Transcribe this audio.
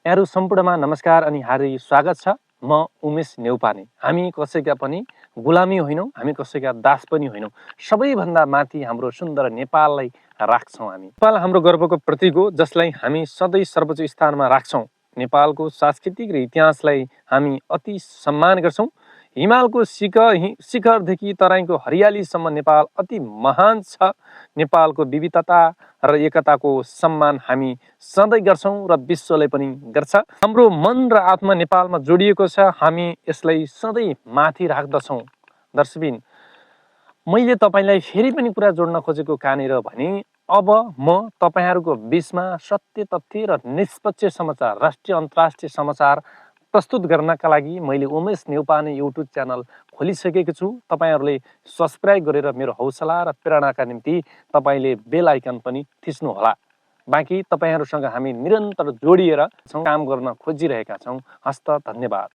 यहाँहरु सम्पूर्णमा नमस्कार अनि हार्दिक स्वागत छ। म उमेश नेउपाने। हामी कसैका पनि गुलामी होइनौं, हामी कसैका दास पनि होइनौं। सबैभन्दा माथि हाम्रो सुन्दर नेपाललाई राख्छौं हामी। नेपाल हाम्रो गर्वको प्रतीक हो, जसलाई हामी सधैँ सर्वोच्च स्थानमा राख्छौं। नेपालको सांस्कृतिक र इतिहासलाई हामी अति सम्मान गर्छौं। हिमालको शिखरदेखि तराईको हरियालीसम्म नेपाल अति महान छ। नेपालको विविधता र एकताको सम्मान हामी सधैँ गर्छौं र विश्वले पनि गर्छ। हाम्रो मन र आत्मा नेपालमा जोडिएको छ, हामी यसलाई सधैँ माथि राख्दछौं। दर्शकबिन, मैले तपाईलाई फेरि पनि कुरा जोड्न खोजेको कहाँनिर भने अब म तपाईहरुको बीचमा सत्य तथ्य र निष्पक्ष समाचार, राष्ट्रिय अन्तर्राष्ट्रिय समाचार प्रस्तुत गर्नका लागि मैले उमेश नेउपाने युट्युब च्यानल खोलिसकेको छु। तपाईहरुले सब्स्क्राइब गरेर मेरो हौसला र प्रेरणाका निम्ति तपाईले बेल आइकन पनि थिच्नु होला। बाँकी तपाईहरुसँग हामी निरन्तर जोडिएर काम गर्न खोजिरहेका छौं। हस्त धन्यवाद।